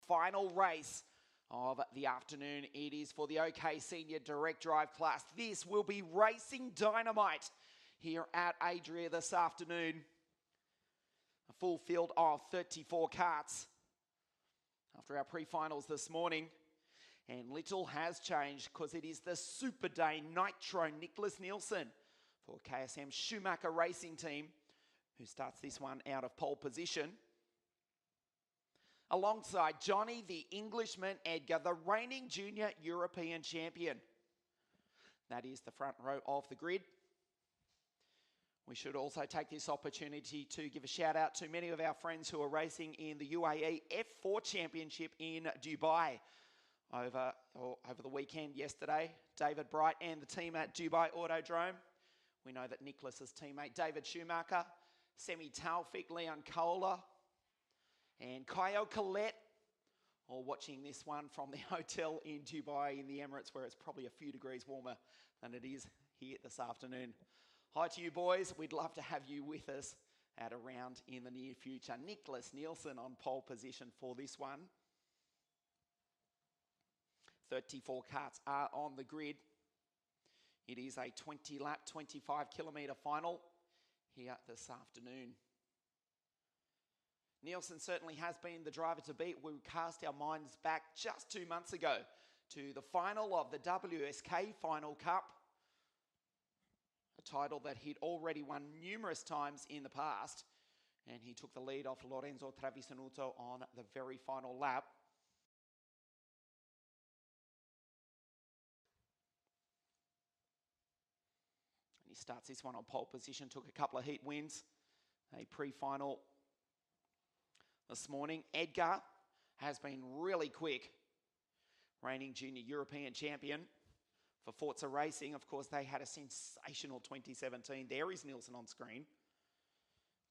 final race of the afternoon. It is for the OK Senior Direct Drive class. This will be racing dynamite here at Adria this afternoon. A full field of 34 karts after our pre-finals this morning. And little has changed because it is the Super Day Nitro Nicholas Nielsen for KSM Schumacher Racing Team, who starts this one out of pole position. Alongside Johnny, the Englishman Edgar, the reigning junior European champion. That is the front row of the grid. We should also take this opportunity to give a shout out to many of our friends who are racing in the UAE F4 Championship in Dubai over the weekend yesterday. David Bright and the team at Dubai Autodrome. We know that Nicholas's teammate David Schumacher, Semi Taufik, Leon Kohler, and Kyle Collette all watching this one from the hotel in Dubai in the Emirates, where it's probably a few degrees warmer than it is here this afternoon. Hi to you boys, we'd love to have you with us at a round in the near future. Nicholas Nielsen on pole position for this one. 34 karts are on the grid. It is a 20-lap, 25-kilometre final here this afternoon. Nielsen certainly has been the driver to beat. We cast our minds back just 2 months ago to the final of the WSK Final Cup, a title that he'd already won numerous times in the past, and he took the lead off Lorenzo Travisanuto on the very final lap. He starts this one on pole position, took a couple of heat wins, a pre-final this morning. Edgar has been really quick, reigning junior European champion for Forza Racing. Of course, they had a sensational 2017. There is Nielsen on screen,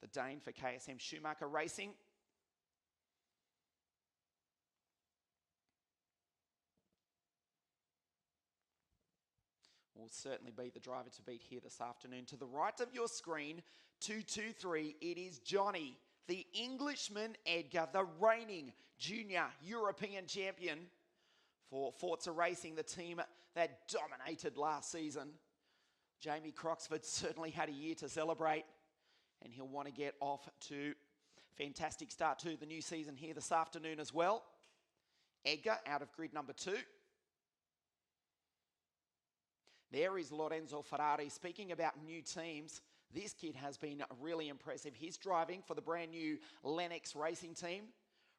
the Dane for KSM Schumacher Racing. Will certainly be the driver to beat here this afternoon. To the right of your screen, 223, it is Johnny, the Englishman Edgar, the reigning junior European champion for Forza Racing, the team that dominated last season. Jamie Croxford certainly had a year to celebrate, and he'll want to get off to a fantastic start to the new season here this afternoon as well. Edgar out of grid number 2. There is Lorenzo Ferrari. Speaking about new teams, this kid has been really impressive. He's driving for the brand new Lennox Racing Team,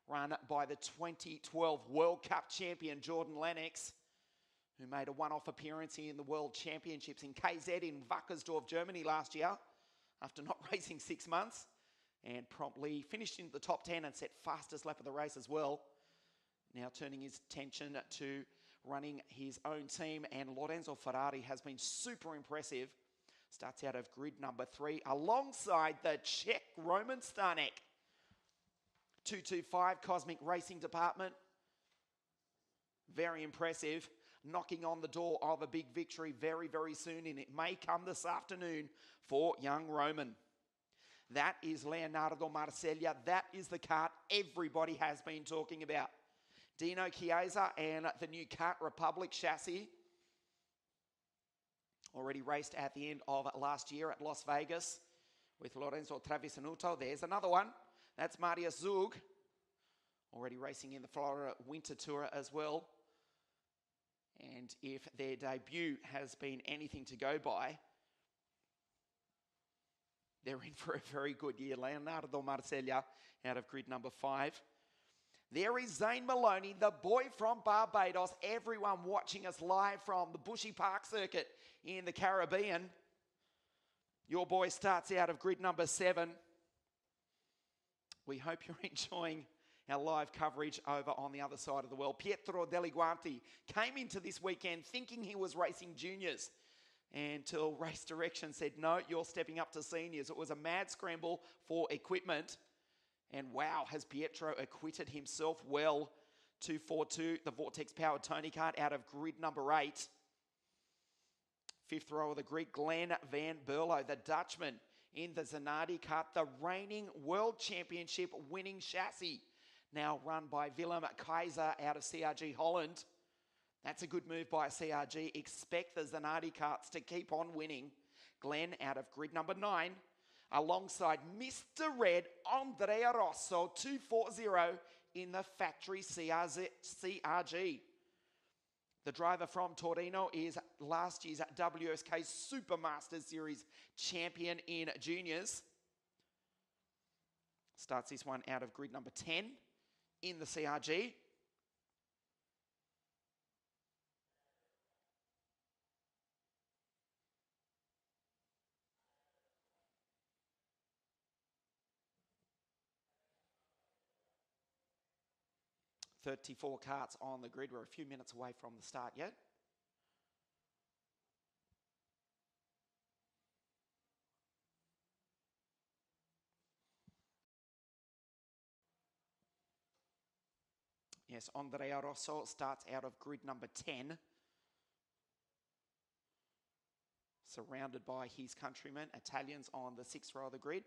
run by the 2012 World Cup champion Jordan Lennox, who made a one-off appearance in the World Championships in KZ in Wackersdorf, Germany last year, after not racing 6 months, and promptly finished in the top 10 and set fastest lap of the race as well. Now turning his attention to running his own team, and Lorenzo Ferrari has been super impressive. Starts out of grid number 3 alongside the Czech Roman Stanek. 225 Cosmic Racing Department. Very impressive. Knocking on the door of a big victory very, very soon, and it may come this afternoon for young Roman. That is Leonardo Marseglia. That is the kart everybody has been talking about. Dino Chiesa and the new Kart Republic chassis. Already raced at the end of last year at Las Vegas with Lorenzo Travisanuto. There's another one. That's Marius Zug. Already racing in the Florida Winter Tour as well. And if their debut has been anything to go by, they're in for a very good year. Leonardo Marseglia out of grid number 5. There is Zane Maloney, the boy from Barbados. Everyone watching us live from the Bushy Park circuit in the Caribbean. Your boy starts out of grid number 7. We hope you're enjoying our live coverage over on the other side of the world. Pietro Deliguanti came into this weekend thinking he was racing juniors, until Race Direction said, no, you're stepping up to seniors. It was a mad scramble for equipment. And wow, has Pietro acquitted himself well. 242, the Vortex-powered Tony kart out of grid number 8. 5th row of the grid, Glenn Van Berlo, the Dutchman in the Zanardi kart, the reigning World Championship winning chassis. now run by Willem Keizer out of CRG Holland. That's a good move by CRG. Expect the Zanardi carts to keep on winning. Glenn out of grid number 9. Alongside Mr. Red, Andrea Rosso, 240 in the factory CRG. The driver from Torino is last year's WSK Supermaster Series champion in juniors. Starts this one out of grid number 10 in the CRG. "34 carts on the grid. We're a few minutes away from the start yet. Yes, Andrea Rosso starts out of grid number 10. Surrounded by his countrymen, Italians on the 6th row of the grid.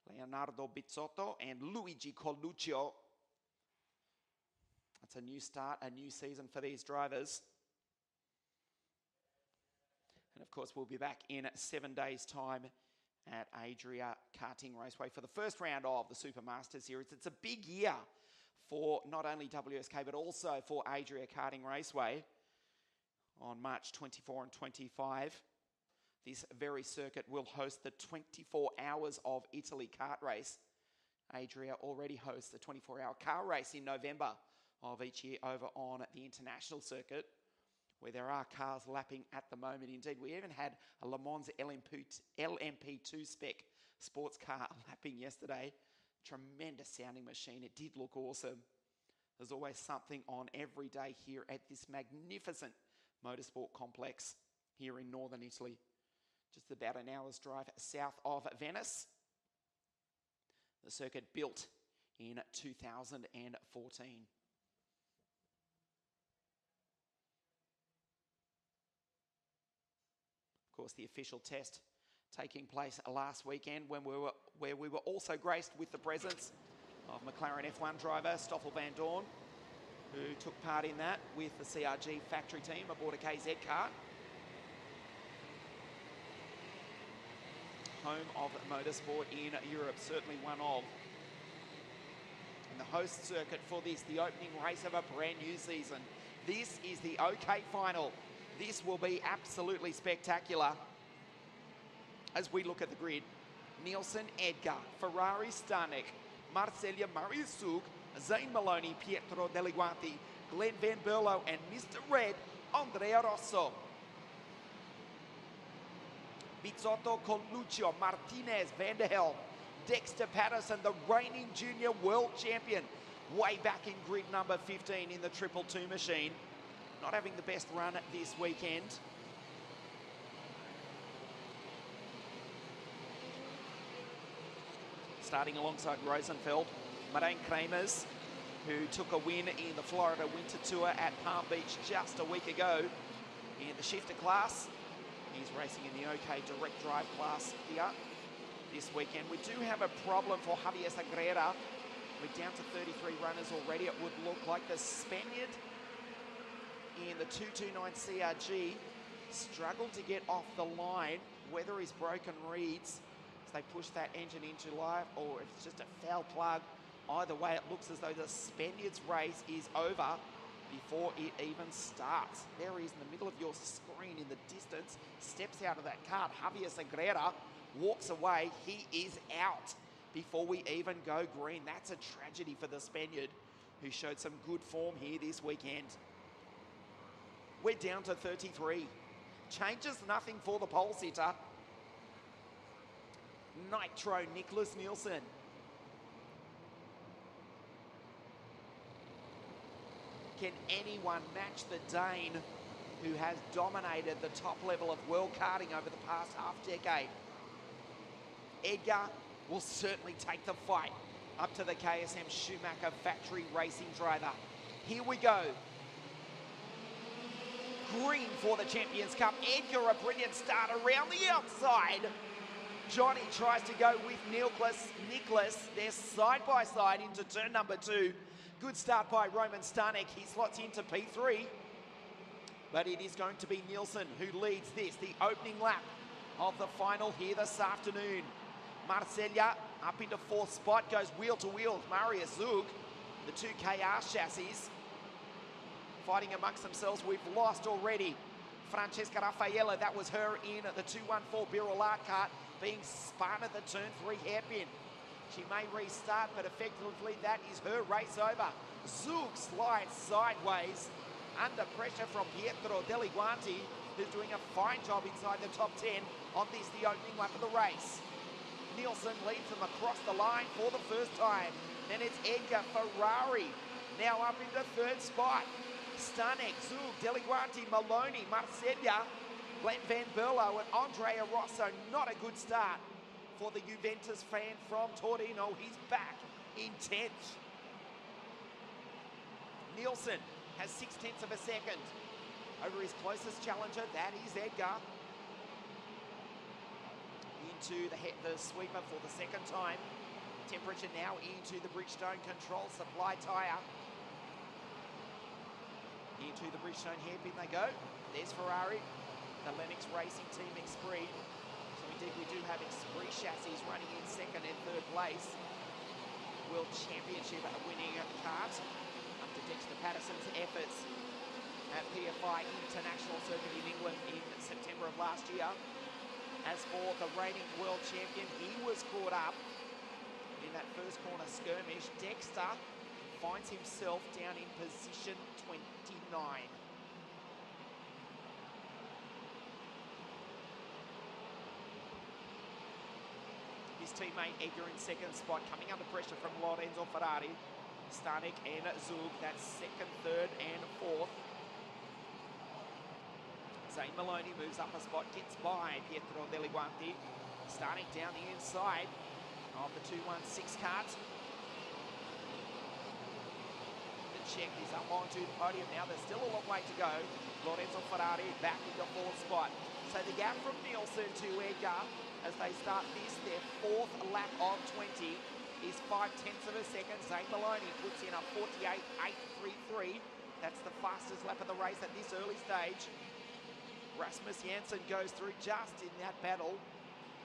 Leonardo Bizzotto and Luigi Coluccio. It's a new start, a new season for these drivers. And of course, we'll be back in 7 days' time at Adria Karting Raceway for the first round of the Supermaster Series. It's a big year for not only WSK, but also for Adria Karting Raceway on March 24 and 25. This very circuit will host the 24 Hours of Italy kart race. Adria already hosts the 24-hour car race in November of each year over on the international circuit, where there are cars lapping at the moment. Indeed, we even had a Le Mans LMP2 spec sports car lapping yesterday. Tremendous sounding machine. It did look awesome. There's always something on every day here at this magnificent motorsport complex here in northern Italy. Just about an hour's drive south of Venice. The circuit built in 2014. Of course, the official test taking place last weekend where we were also graced with the presence of McLaren F1 driver Stoffel van Dorn, who took part in that with the CRG factory team aboard a KZ kart. Home of motorsport in Europe, certainly one of. And the host circuit for this, the opening race of a brand new season. This is the OK final. This will be absolutely spectacular. As we look at the grid, Nielsen Edgar, Ferrari Stanek, Marcella Mariusuk, Zane Maloney, Pietro Deliguanti, Glenn Van Berlo, and Mr. Red, Andrea Rosso. Bizzotto, Coluccio, Martinez, Van der Helm, Dexter Patterson, the reigning junior world champion, way back in grid number 15 in the 222 machine. Not having the best run this weekend. Starting alongside Rosenfeld, Marijn Kremers, who took a win in the Florida Winter Tour at Palm Beach just a week ago in the shifter class. He's racing in the OK direct drive class here this weekend. We do have a problem for Javier Sagrera. We're down to 33 runners already. It would look like the Spaniard in the 229 CRG struggled to get off the line, whether he's broken reeds as they push that engine into life or if it's just a foul plug. Either way, it looks as though the Spaniard's race is over before it even starts. There he is in the middle of your screen in the distance, steps out of that kart. Javier Sagrera walks away. He is out before we even go green. That's a tragedy for the Spaniard, who showed some good form here this weekend. We're down to 33. Changes nothing for the pole sitter. Nitro Nicholas Nielsen. Can anyone match the Dane who has dominated the top level of world karting over the past half-decade? Edgar will certainly take the fight up to the KSM Schumacher factory racing driver. Here we go. Green for the Champions Cup. Edgar, a brilliant start around the outside. Johnny tries to go with Nicholas. They're side by side into turn number 2. Good start by Roman Stanek. He slots into P3. But it is going to be Nielsen who leads this, the opening lap of the final here this afternoon. Marcella up into 4th spot, goes wheel to wheel with Marius Zug. The 2 KR chassis fighting amongst themselves. We've lost already Francesca Raffaella. That was her in the 214 Birolard kart, being spun at the turn 3 hairpin. She may restart, but effectively that is her race over. Zug slides sideways under pressure from Pietro Deliguanti, who's doing a fine job inside the top 10 on this, the opening lap of the race. Nielsen leads them across the line for the first time. Then it's Edgar Ferrari, now up into 3rd spot. Stanek, Zug, Deliguanti, Maloney, Marcella, Glenn Van Berlo and Andrea Rosso. Not a good start for the Juventus fan from Torino. He's back in 10th. Nielsen has 0.6 of a second over his closest challenger, that is Edgar. Into the sweeper for the second time. Temperature now into the Bridgestone Control Supply tyre. Into the Bridgestone hairpin they go. There's Ferrari, the Lennox Racing Team Esprit. So indeed we do have Esprit chassis running in 2nd and 3rd place. World Championship winning kart after Dexter Patterson's efforts at PFI International Circuit in England in September of last year. As for the reigning world champion, he was caught up in that first corner skirmish. Dexter finds himself down in position 29. His teammate Edgar in 2nd spot, coming under pressure from Lorenzo Ferrari. Stanek and Zug, that's 2nd, 3rd and 4th. Zane Maloney moves up a spot, gets by Pietro Deliguanti. Starting down the inside of the 216 kart. The Czech is up onto the podium now. There's still a long way to go. Lorenzo Ferrari back in the 4th spot. So the gap from Nielsen to Edgar as they start this, their 4th lap of 20, is 0.5 of a second. Zane Maloney puts in a 48.833. That's the fastest lap of the race at this early stage. Rasmus Janssen goes through just in that battle.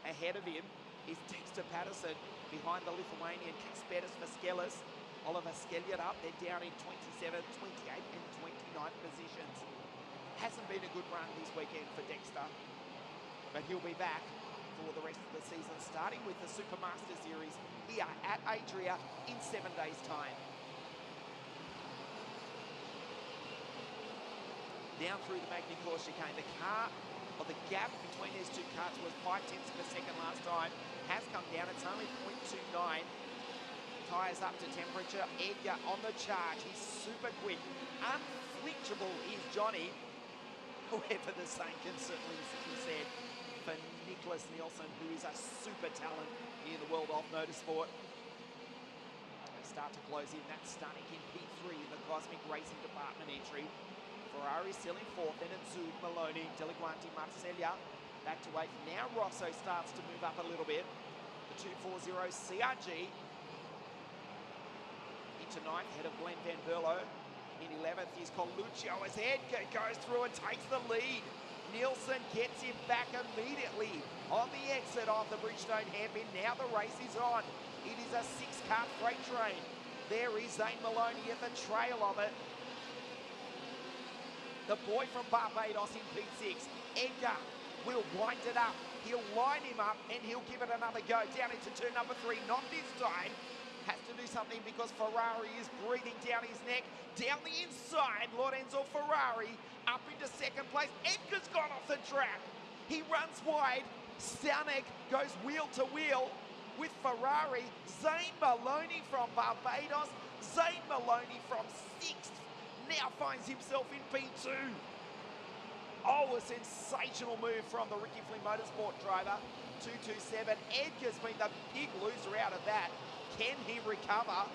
Ahead of him is Dexter Patterson. Behind the Lithuanian Kasperis Vaskelis. Oliver Skelliot up. They're down in 27, 28 and 29 positions. Hasn't been a good run this weekend for Dexter, but he'll be back for the rest of the season, starting with the Supermaster Series here at Adria in 7 days' time. Down through the Magny-Cours chicane, the gap between these 2 karts was 0.5 of a second last time. Has come down, it's only 0.29. Tyres up to temperature. Edgar on the charge, he's super quick. Unflinchable is Johnny. However, the same can certainly be said for Nicholas Nielsen, who is a super talent in the world of motorsport. They start to close in. That's Stanek in P3 in the Cosmic Racing Department entry. Ferrari still in 4th, then it's Zug, Maloney, Deliguanti, Marcella back to 8th. Now Rosso starts to move up a little bit. The 240 CRG into 9th, head of Glenn Van Berlo. In 11th is Coluccio as Edgar goes through and takes the lead. Nielsen gets him back immediately on the exit of the Bridgestone hairpin. Now the race is on. It is a 6-kart freight train. There is Zane Maloney at the trail of it. The boy from Barbados in P6. Edgar will wind it up. He'll line him up and he'll give it another go. Down into turn number 3. Not this time. Has to do something because Ferrari is breathing down his neck. Down the inside, Lorenzo Ferrari up into 2nd place. Edgar's gone off the track. He runs wide. Stanek goes wheel to wheel with Ferrari. Zane Maloney from Barbados. Zane Maloney from 6th. Now finds himself in P2. Oh, a sensational move from the Ricky Flynn Motorsport driver. 227. Edgar's been the big loser out of that. Can he recover?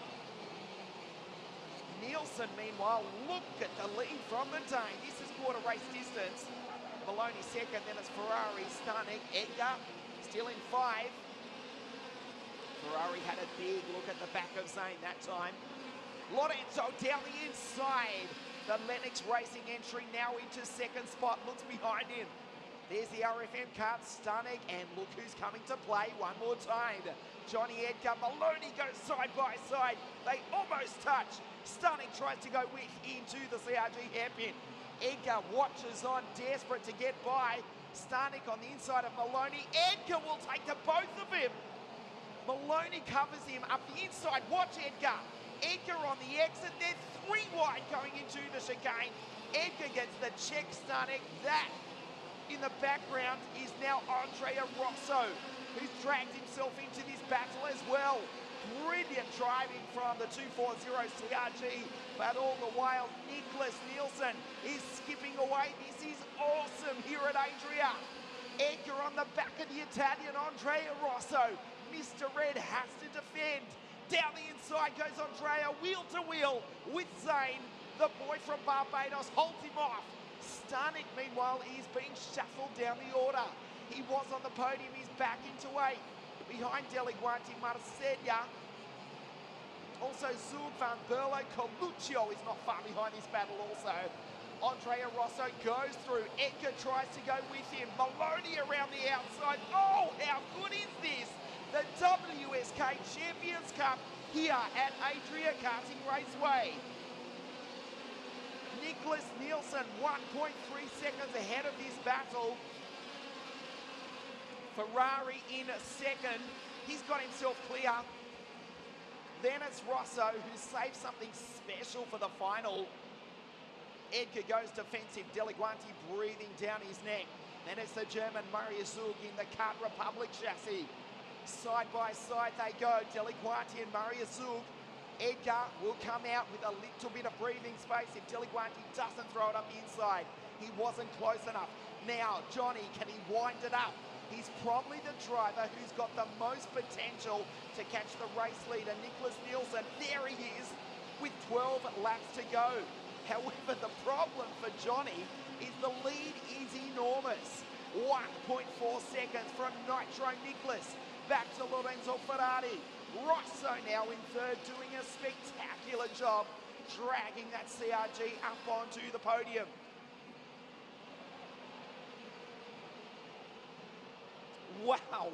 Nielsen, meanwhile, look at the lead from the Dane. This is quarter race distance. Maloney 2nd, then it's Ferrari, Stanek, Edgar. Still in 5. Ferrari had a big look at the back of Zane that time. Lorenzo down the inside. The Lennox Racing entry now into second spot, looks behind him. There's the RFM car, Stanek, and look who's coming to play one more time. Johnny Edgar, Maloney goes side by side. They almost touch. Stanek tries to go with into the CRG hairpin. Edgar watches on, desperate to get by. Stanek on the inside of Maloney. Edgar will take to both of him. Maloney covers him up the inside. Watch Edgar. Edgar on the exit. They're 3 wide going into the chicane. Edgar gets the check. Stanek. That in the background is now Andrea Rosso, who's dragged himself into this battle as well. Brilliant driving from the 240 CRG, but all the while Nicholas Nielsen is skipping away. This is awesome here at Adria. Edgar on the back of the Italian Andrea Rosso. Mr. Red has to defend. Down the inside goes Andrea, wheel to wheel with Zane. The boy from Barbados holds him off. Stanek, meanwhile, is being shuffled down the order. He was on the podium, he's back into 8. Behind Deliguanti, Marcella. Also Zug, Van Berlo, Coluccio is not far behind this battle also. Andrea Rosso goes through. Edgar tries to go with him. Maloney around the outside. Oh, how good is this? The Wsk Champions Cup here at Adria Karting Raceway. Nicholas Nielsen, 1.3 seconds ahead of this battle. Ferrari in second. He's got himself clear. Then it's Rosso, who saved something special for the final. Edgar goes defensive. Deliguanti breathing down his neck. Then it's the German Marius Zug in the Kart Republic chassis. Side by side they go. Deliguanti and Marius Zug. Edgar will come out with a little bit of breathing space if Deliguanti doesn't throw it up the inside. He wasn't close enough. Now, Johnny, can he wind it up? He's probably the driver who's got the most potential to catch the race leader, Nicholas Nielsen. There he is with 12 laps to go. However, the problem for Johnny is the lead is enormous. 1.4 seconds from Nitro Nicholas. Back to Lorenzo Ferrari. Rosso now in third, doing a spectacular job, dragging that CRG up onto the podium. Wow,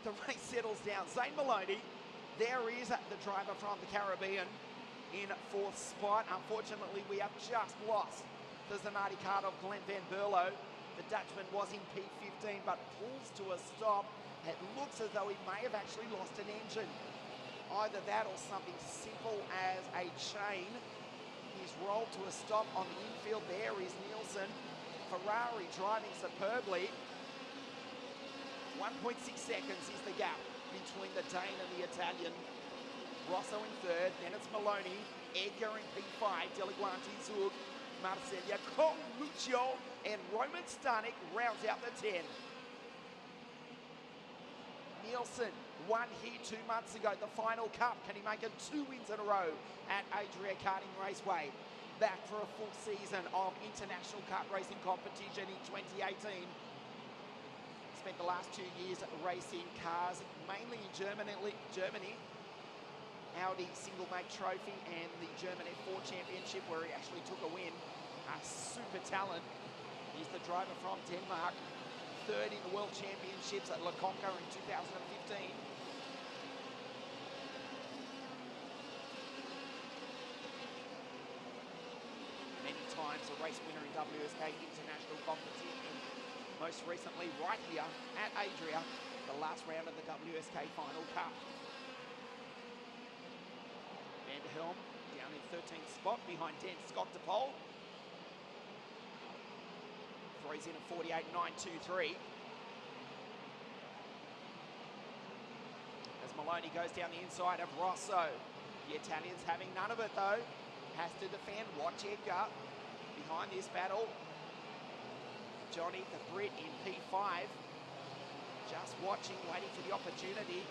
the race settles down. Zane Maloney, there is the driver from the Caribbean in 4th spot. Unfortunately, we have just lost the Zanardi card of Glenn Van Berlo. The Dutchman was in P15, but pulls to a stop. It looks as though he may have actually lost an engine. Either that or something simple as a chain. He's rolled to a stop on the infield. There is Nielsen. Ferrari driving superbly. 1.6 seconds is the gap between the Dane and the Italian. Rosso in third, then it's Maloney. Edgar in P5, Deliguanti, Zug, Marcella, Coluccio, and Roman Stanek rounds out the 10. Nielsen won here 2 months ago, the final cup. Can he make it 2 wins in a row at Adria Karting Raceway? Back for a full season of international kart racing competition in 2018. Spent the last 2 years racing cars, mainly in Germany. Audi single make trophy and the German F4 championship where he actually took a win. A super talent. He's the driver from Denmark. Third in the World Championships at Le Conca in 2015. Many times a race winner in WSK international competition. Most recently right here at Adria, the last round of the WSK Final Cup. Van Helm down in 13th spot behind Dan Scott de Pole. Throws in a 48.923. As Maloney goes down the inside of Rosso. The Italian's having none of it though. Has to defend. Watch Edgar behind this battle. Johnny, the Brit in P5. Just watching, waiting for the opportunity.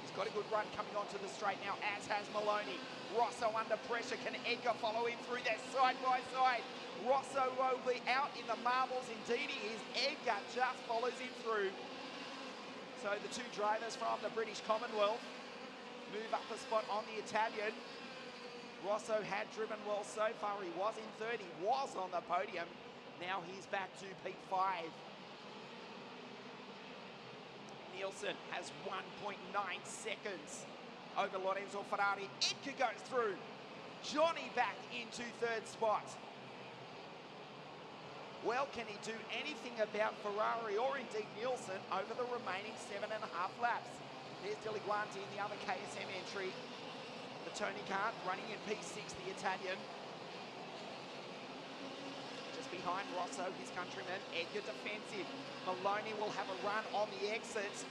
He's got a good run coming onto the straight now, as has Maloney. Rosso under pressure. Can Edgar follow him through there side by side? Rosso will be out in the marbles. Indeed he is. Edgar just follows him through. So the two drivers from the British Commonwealth move up a spot on the Italian. Rosso had driven well so far. He was in third. He was on the podium. Now he's back to P5. Nielsen has 1.9 seconds over Lorenzo Ferrari. Edgar goes through. Johnny back into third spot. Well, can he do anything about Ferrari or indeed Nielsen over the remaining 7.5 laps? There's Deliguanti in the other KSM entry. The Tony Kart running in P6, the Italian. Just behind Rosso, his countryman. Edgar defensive. Maloney will have a run on the exits.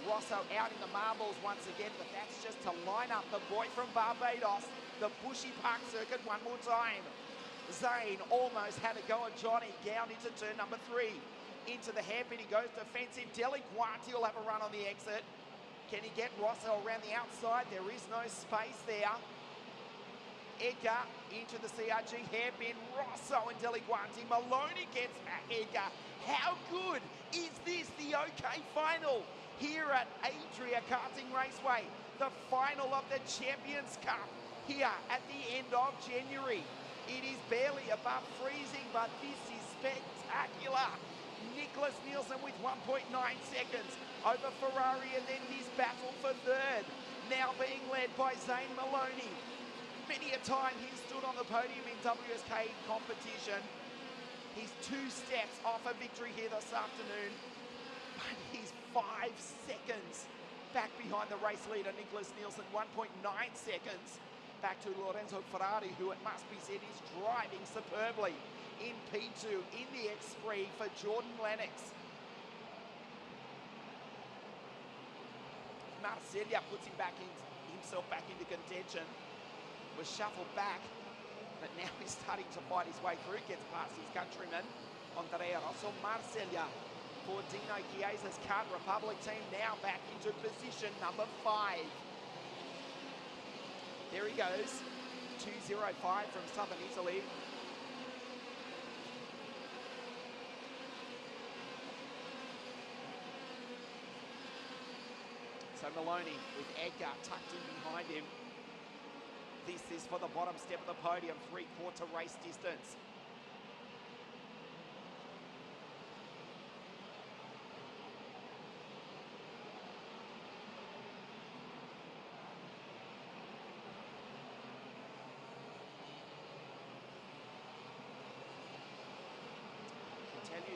Rosso out in the marbles once again, but that's just to line up the boy from Barbados, the Bushy Park circuit one more time. Zane almost had a go at Johnny, down into turn number 3. Into the hairpin, he goes defensive. Deliguanti will have a run on the exit. Can he get Rosso around the outside? There is no space there. Edgar into the CRG hairpin. Rosso and Deliguanti. Maloney gets back Edgar. How good is this? The OK final here at Adria Karting Raceway. The final of the Champions Cup here at the end of January. It is barely above freezing, but this is spectacular. Nicholas Nielsen with 1.9 seconds over Ferrari, and then this battle for third, now being led by Zane Maloney. Many a time he's stood on the podium in WSK competition. He's 2 steps off a victory here this afternoon, but he's 5 seconds back behind the race leader, Nicholas Nielsen, 1.9 seconds. Back to Lorenzo Ferrari, who it must be said is driving superbly in P2 in the X3 for Jordan Lennox. Marcella puts himself back into contention. Was shuffled back, but now he's starting to fight his way through. Gets past his countryman, Andrea Rosso. Marcella for Dino Chiesa's Kart Republic team, now back into position number 5. There he goes, 2:05 from Southern Italy. So Maloney with Edgar tucked in behind him. This is for the bottom step of the podium, 3/4 race distance.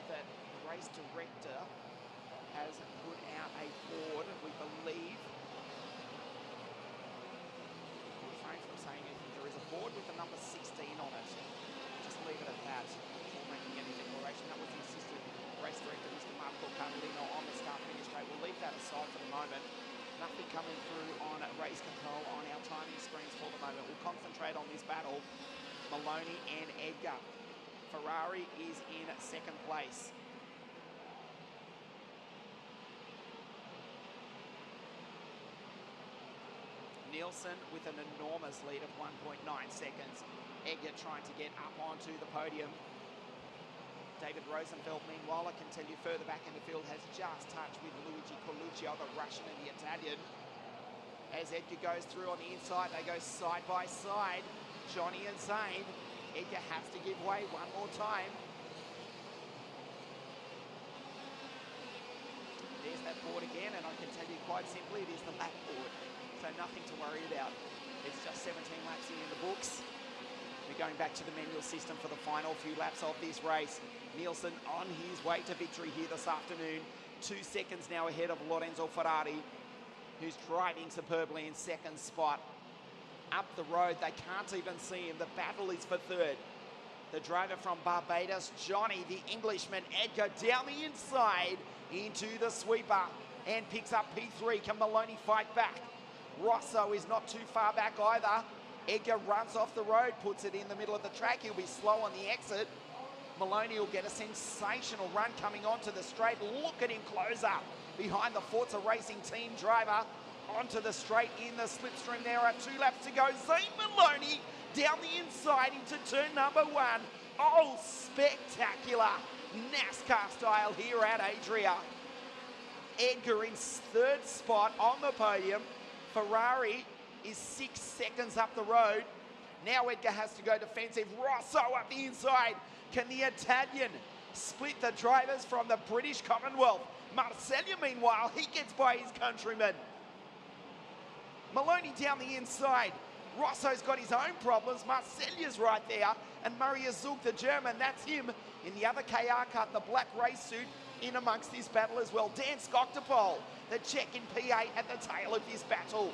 That the race director has put out a board, we believe. Refrain from saying anything. There is a board with the number 16 on it. Just leave it at that before making any declaration. That was the assistant race director, Mr. Marco Carlino, on the start-finish straight. We'll leave that aside for the moment. Nothing coming through on race control on our timing screens for the moment. We'll concentrate on this battle. Maloney and Edgar. Ferrari is in second place. Nielsen with an enormous lead of 1.9 seconds. Edgar trying to get up onto the podium. David Rosenfeld, meanwhile, I can tell you further back in the field, has just touched with Luigi Coluccio, the Russian and the Italian. As Edgar goes through on the inside, they go side by side. Johnny and Zane. Edgar has to give way one more time. There's that board again, and I can tell you quite simply, it is the lap board. So nothing to worry about. It's just 17 laps in the books. We're going back to the manual system for the final few laps of this race. Nielsen on his way to victory here this afternoon. 2 seconds now ahead of Lorenzo Ferrari, who's driving superbly in second spot. Up the road, they can't even see him. The battle is for third. The driver from Barbados, Johnny, the Englishman, Edgar, down the inside into the sweeper and picks up P3. Can Maloney fight back? Rosso is not too far back either. Edgar runs off the road, puts it in the middle of the track. He'll be slow on the exit. Maloney will get a sensational run coming onto the straight. Look at him close up behind the Forza Racing team driver. onto the straight in the slipstream. There are 2 laps to go. Zane Maloney down the inside into turn number 1. Oh, spectacular NASCAR style here at Adria. Edgar in 3rd spot on the podium. Ferrari is 6 seconds up the road. Now Edgar has to go defensive. Rosso up the inside. Can the Italian split the drivers from the British Commonwealth? Marcella, meanwhile, he gets by his countryman. Maloney down the inside. Rosso's got his own problems. Marcella's right there. And Maria Zug, the German, that's him in the other KR cut, the black race suit, in amongst this battle as well. Dan Skoktopol, the Czech in P8 at the tail of this battle.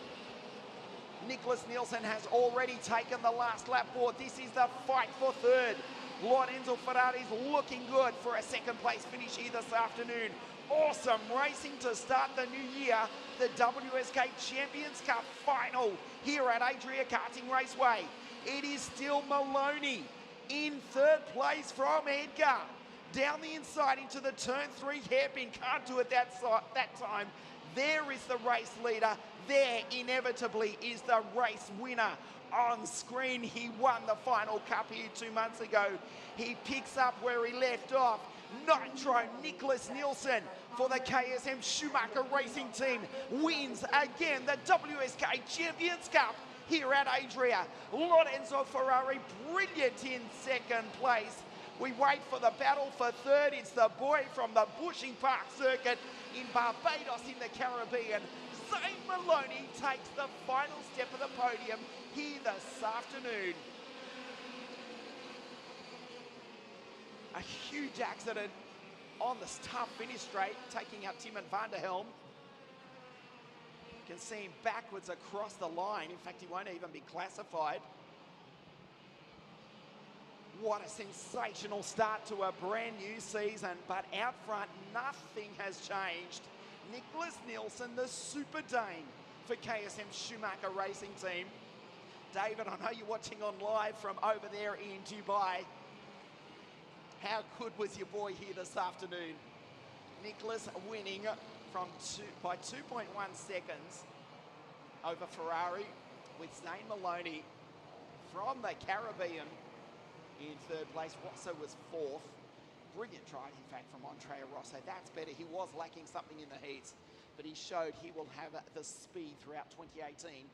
Nicholas Nielsen has already taken the last lap board. This is the fight for 3rd. Lorenzo Ferrari's looking good for a 2nd place finish here this afternoon. Awesome racing to start the new year. The Wsk Champions Cup final here at Adria Karting Raceway. It is still Maloney in 3rd place from Edgar. Down the inside into the turn 3 hairpin. Can't do it that time. There is the race leader. There inevitably is the race winner. On screen, he won the final cup here 2 months ago. He picks up where he left off. Nitro Nicholas Nielsen for the KSM Schumacher Racing Team wins again the WSK Champions Cup here at Adria. Lorenzo Ferrari brilliant in 2nd place. We wait for the battle for 3rd. It's the boy from the Bushing Park circuit in Barbados in the Caribbean. Zane Maloney takes the final step of the podium here this afternoon. A huge accident on the start finish straight, taking out Timon van der Helm. You can see him backwards across the line. In fact, he won't even be classified. What a sensational start to a brand new season, but out front, nothing has changed. Nicholas Nielsen, the Super Dane for KSM Schumacher Racing Team. David, I know you're watching on live from over there in Dubai. How good was your boy here this afternoon? Nicholas winning by 2.1 seconds over Ferrari, with Zane Maloney from the Caribbean in 3rd place. Rosso was 4th. Brilliant drive, in fact, from Andrea Rosso. That's better. He was lacking something in the heats, but he showed he will have the speed throughout 2018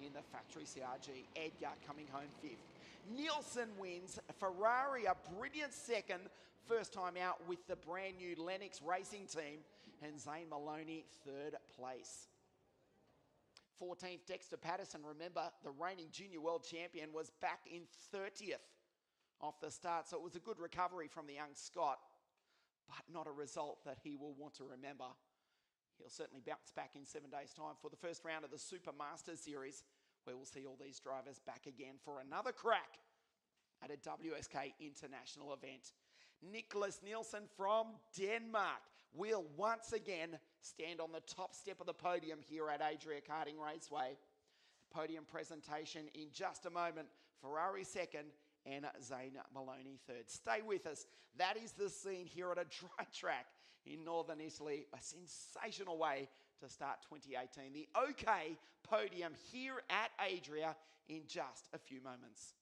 in the factory CRG. Edgar coming home 5th. Nielsen wins. Ferrari a brilliant 2nd, first time out with the brand new Lennox Racing Team, and Zane Maloney 3rd place. 14th, Dexter Patterson. Remember, the reigning junior world champion was back in 30th off the start, so it was a good recovery from the young Scot, but not a result that he will want to remember. He'll certainly bounce back in 7 days' time for the first round of the Super Masters Series, where we'll see all these drivers back again for another crack at a WSK international event. Nicholas Nielsen from Denmark will once again stand on the top step of the podium here at Adria Karting Raceway. The podium presentation in just a moment. Ferrari 2nd and Zane Maloney 3rd. Stay with us. That is the scene here at a dry track in northern Italy. A sensational way to start 2018. The OK podium here at Adria in just a few moments.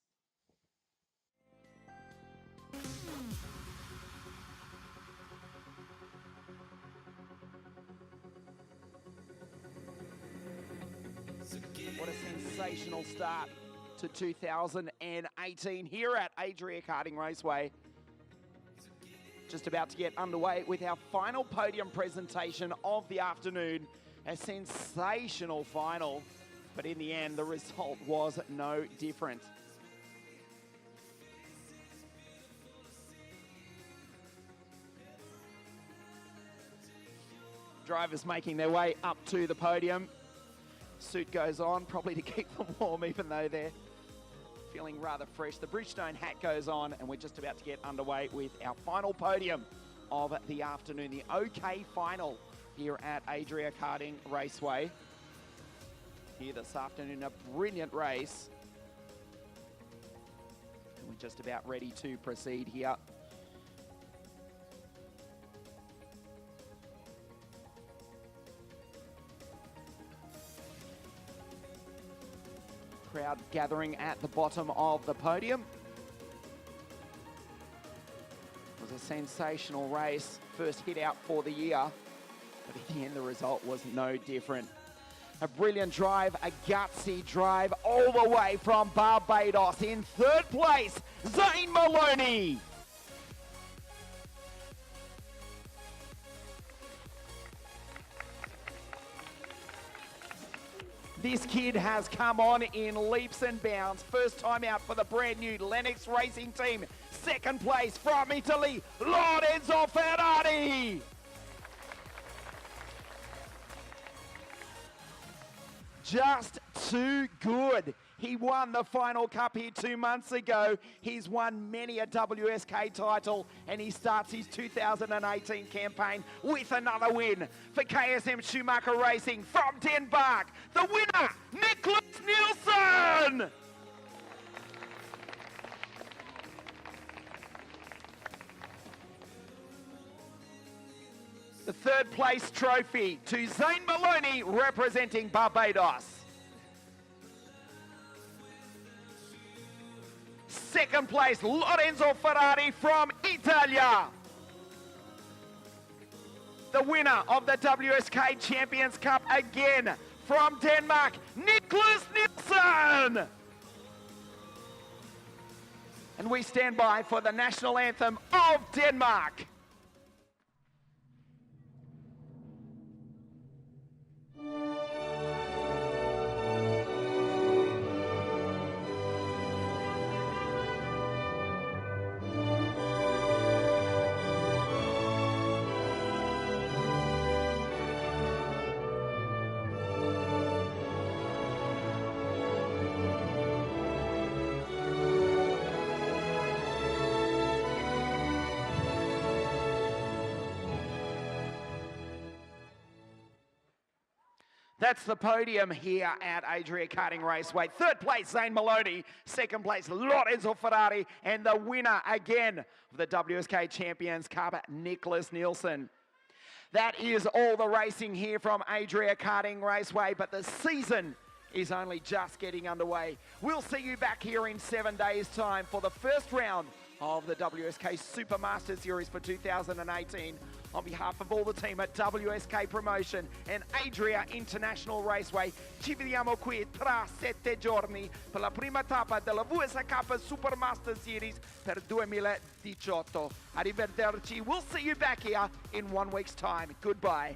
What a sensational start to 2018 here at Adria Karting Raceway. Just about to get underway with our final podium presentation of the afternoon. A sensational final, but in the end, the result was no different. Drivers making their way up to the podium. Suit goes on, probably to keep them warm, even though they're feeling rather fresh. The Bridgestone hat goes on, and we're just about to get underway with our final podium of the afternoon, the OK final here at Adria Karting Raceway. Here this afternoon, a brilliant race. And we're just about ready to proceed here. Crowd gathering at the bottom of the podium. It was a sensational race, first hit out for the year, but in the end the result was no different. A brilliant drive, a gutsy drive all the way from Barbados. In third place, Zane Maloney. This kid has come on in leaps and bounds. First time out for the brand new Lennox Racing Team. Second place from Italy, Lorenzo Ferrari. Just too good. He won the final cup here 2 months ago. He's won many a WSK title, and he starts his 2018 campaign with another win for KSM Schumacher Racing from Denmark. The winner, Nicholas Nielsen. The third place trophy to Zane Maloney representing Barbados. Second place, Lorenzo Ferrari from Italia. The winner of the WSK Champions Cup again from Denmark, Nicholas Nielsen. And we stand by for the national anthem of Denmark. That's the podium here at Adria Karting Raceway. Third place, Zane Maloney. Second place, Lorenzo Ferrari. And the winner again of the WSK Champions Cup, Nicholas Nielsen. That is all the racing here from Adria Karting Raceway, but the season is only just getting underway. We'll see you back here in 7 days' time for the first round of the WSK Supermaster Series for 2018. On behalf of all the team at WSK Promotion and Adria International Raceway, ci vediamo qui tra 7 giorni per la prima tappa della Wsk Supermaster Series per 2018. Arrivederci. We'll see you back here in 1 week's time. Goodbye.